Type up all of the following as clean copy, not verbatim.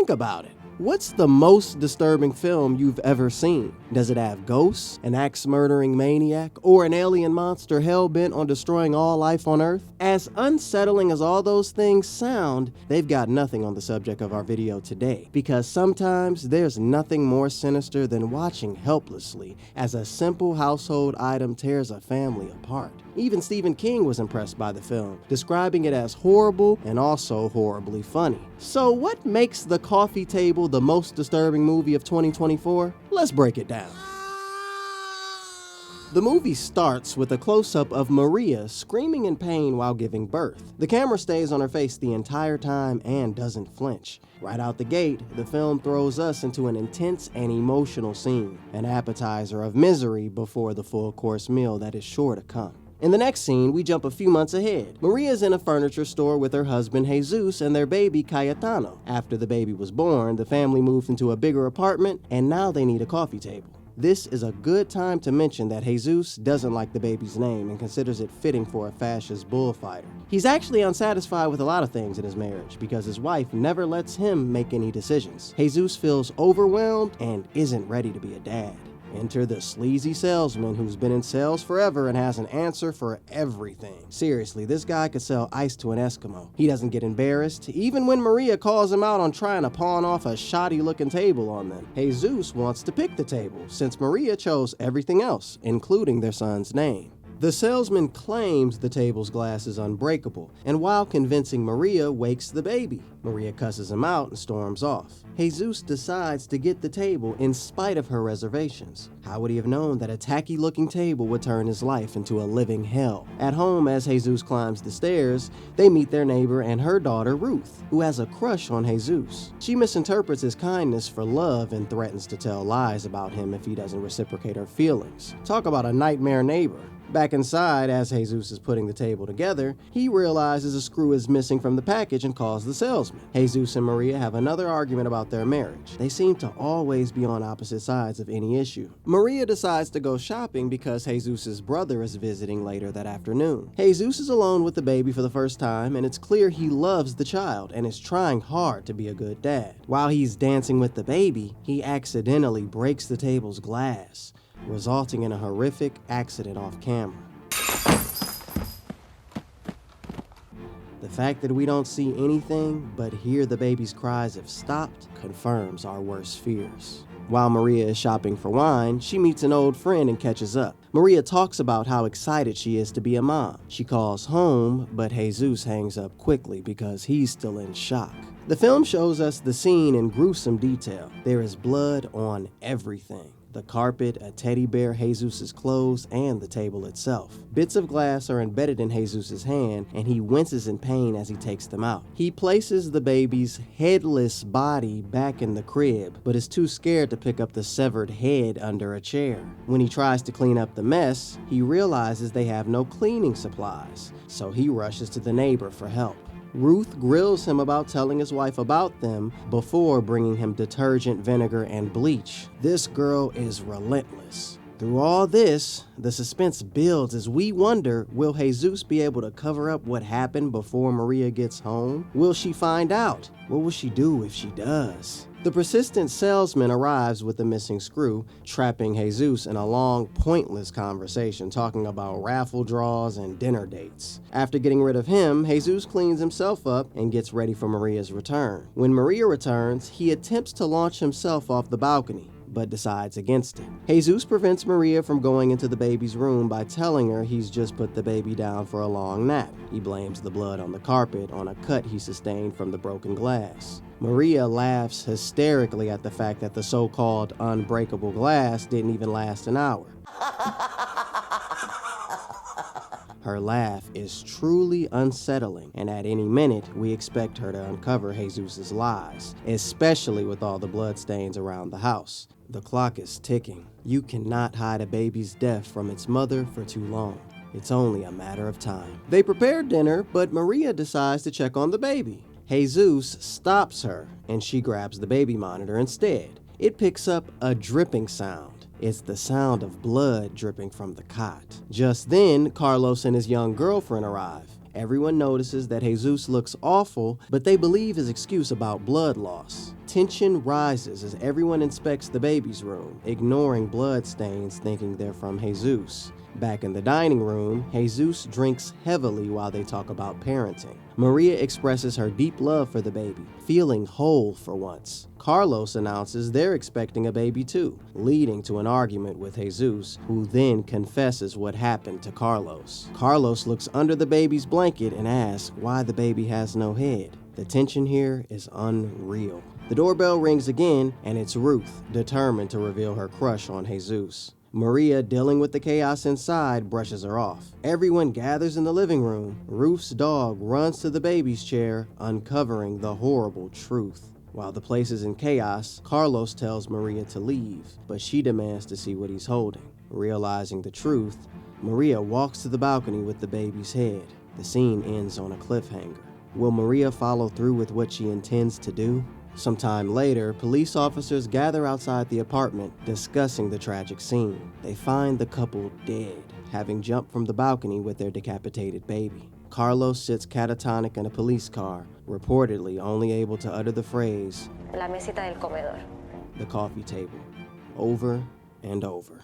Think about it. What's the most disturbing film you've ever seen? Does it have ghosts, an axe-murdering maniac, or an alien monster hell-bent on destroying all life on Earth? As unsettling as all those things sound, they've got nothing on the subject of our video today, because sometimes there's nothing more sinister than watching helplessly as a simple household item tears a family apart. Even Stephen King was impressed by the film, describing it as horrible and also horribly funny. So what makes The Coffee Table the most disturbing movie of 2024? Let's break it down. The movie starts with a close-up of Maria screaming in pain while giving birth. The camera stays on her face the entire time and doesn't flinch. Right out the gate, the film throws us into an intense and emotional scene, an appetizer of misery before the full-course meal that is sure to come. In the next scene, we jump a few months ahead. Maria's in a furniture store with her husband Jesus and their baby Cayetano. After the baby was born, the family moved into a bigger apartment, and now they need a coffee table. This is a good time to mention that Jesus doesn't like the baby's name and considers it fitting for a fascist bullfighter. He's actually unsatisfied with a lot of things in his marriage because his wife never lets him make any decisions. Jesus feels overwhelmed and isn't ready to be a dad. Enter the sleazy salesman who's been in sales forever and has an answer for everything. Seriously, this guy could sell ice to an Eskimo. He doesn't get embarrassed, even when Maria calls him out on trying to pawn off a shoddy-looking table on them. Jesus wants to pick the table, since Maria chose everything else, including their son's name. The salesman claims the table's glass is unbreakable, and while convincing Maria, wakes the baby. Maria cusses him out and storms off. Jesus decides to get the table in spite of her reservations. How would he have known that a tacky-looking table would turn his life into a living hell? At home, as Jesus climbs the stairs, they meet their neighbor and her daughter, Ruth, who has a crush on Jesus. She misinterprets his kindness for love and threatens to tell lies about him if he doesn't reciprocate her feelings. Talk about a nightmare neighbor. Back inside, as Jesus is putting the table together, he realizes a screw is missing from the package and calls the salesman. Jesus and Maria have another argument about their marriage. They seem to always be on opposite sides of any issue. Maria decides to go shopping because Jesus' brother is visiting later that afternoon. Jesus is alone with the baby for the first time, and it's clear he loves the child and is trying hard to be a good dad. While he's dancing with the baby, he accidentally breaks the table's glass, resulting in a horrific accident off camera. The fact that we don't see anything but hear the baby's cries if stopped confirms our worst fears. While Maria is shopping for wine, she meets an old friend and catches up. Maria talks about how excited she is to be a mom. She calls home, but Jesus hangs up quickly because he's still in shock. The film shows us the scene in gruesome detail. There is blood on everything. The carpet, a teddy bear, Jesus' clothes, and the table itself. Bits of glass are embedded in Jesus' hand, and he winces in pain as he takes them out. He places the baby's headless body back in the crib, but is too scared to pick up the severed head under a chair. When he tries to clean up the mess, he realizes they have no cleaning supplies, so he rushes to the neighbor for help. Ruth grills him about telling his wife about them before bringing him detergent, vinegar, and bleach. This girl is relentless. Through all this, the suspense builds as we wonder, will Jesus be able to cover up what happened before Maria gets home? Will she find out? What will she do if she does? The persistent salesman arrives with the missing screw, trapping Jesus in a long, pointless conversation talking about raffle draws and dinner dates. After getting rid of him, Jesus cleans himself up and gets ready for Maria's return. When Maria returns, he attempts to launch himself off the balcony, but decides against it. Jesus prevents Maria from going into the baby's room by telling her he's just put the baby down for a long nap. He blames the blood on the carpet on a cut he sustained from the broken glass. Maria laughs hysterically at the fact that the so-called unbreakable glass didn't even last an hour. Her laugh is truly unsettling, and at any minute, we expect her to uncover Jesus' lies, especially with all the bloodstains around the house. The clock is ticking. You cannot hide a baby's death from its mother for too long. It's only a matter of time. They prepare dinner, but Maria decides to check on the baby. Jesus stops her, and she grabs the baby monitor instead. It picks up a dripping sound. It's the sound of blood dripping from the cot. Just then, Carlos and his young girlfriend arrive. Everyone notices that Jesus looks awful, but they believe his excuse about blood loss. Tension rises as everyone inspects the baby's room, ignoring blood stains thinking they're from Jesus. Back in the dining room, Jesus drinks heavily while they talk about parenting. Maria expresses her deep love for the baby, feeling whole for once. Carlos announces they're expecting a baby too, leading to an argument with Jesus, who then confesses what happened to Carlos. Carlos looks under the baby's blanket and asks why the baby has no head. The tension here is unreal. The doorbell rings again, and it's Ruth, determined to reveal her crush on Jesus. Maria, dealing with the chaos inside, brushes her off. Everyone gathers in the living room. Ruth's dog runs to the baby's chair, uncovering the horrible truth. While the place is in chaos, Carlos tells Maria to leave, but she demands to see what he's holding. Realizing the truth, Maria walks to the balcony with the baby's head. The scene ends on a cliffhanger. Will Maria follow through with what she intends to do? Sometime later, police officers gather outside the apartment, discussing the tragic scene. They find the couple dead, having jumped from the balcony with their decapitated baby. Carlos sits catatonic in a police car, reportedly only able to utter the phrase, "La mesita del comedor," the coffee table, over and over.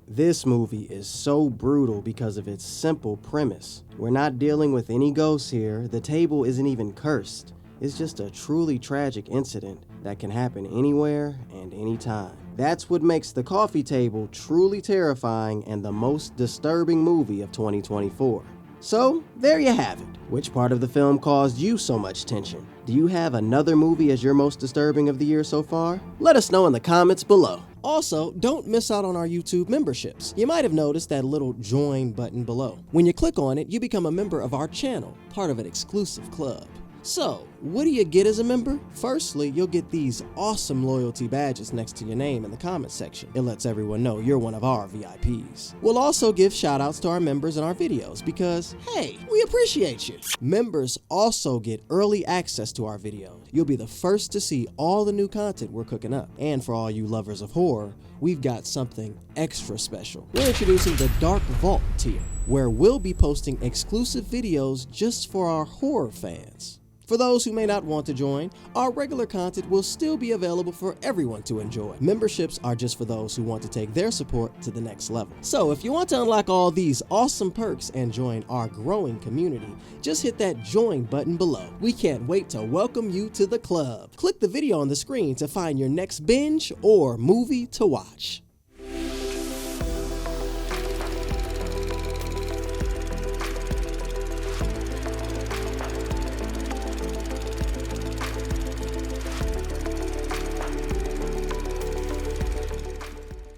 This movie is so brutal because of its simple premise. We're not dealing with any ghosts here. The table isn't even cursed. It's just a truly tragic incident that can happen anywhere and anytime. That's what makes The Coffee Table truly terrifying and the most disturbing movie of 2024. So, there you have it. Which part of the film caused you so much tension? Do you have another movie as your most disturbing of the year so far? Let us know in the comments below. Also, don't miss out on our YouTube memberships. You might have noticed that little join button below. When you click on it, you become a member of our channel, part of an exclusive club. So, what do you get as a member? Firstly, you'll get these awesome loyalty badges next to your name in the comment section. It lets everyone know you're one of our VIPs. We'll also give shoutouts to our members in our videos because, hey, we appreciate you. Members also get early access to our videos. You'll be the first to see all the new content we're cooking up. And for all you lovers of horror, we've got something extra special. We're introducing the Dark Vault tier, where we'll be posting exclusive videos just for our horror fans. For those who may not want to join, our regular content will still be available for everyone to enjoy. Memberships are just for those who want to take their support to the next level. So if you want to unlock all these awesome perks and join our growing community, just hit that join button below. We can't wait to welcome you to the club. Click the video on the screen to find your next binge or movie to watch.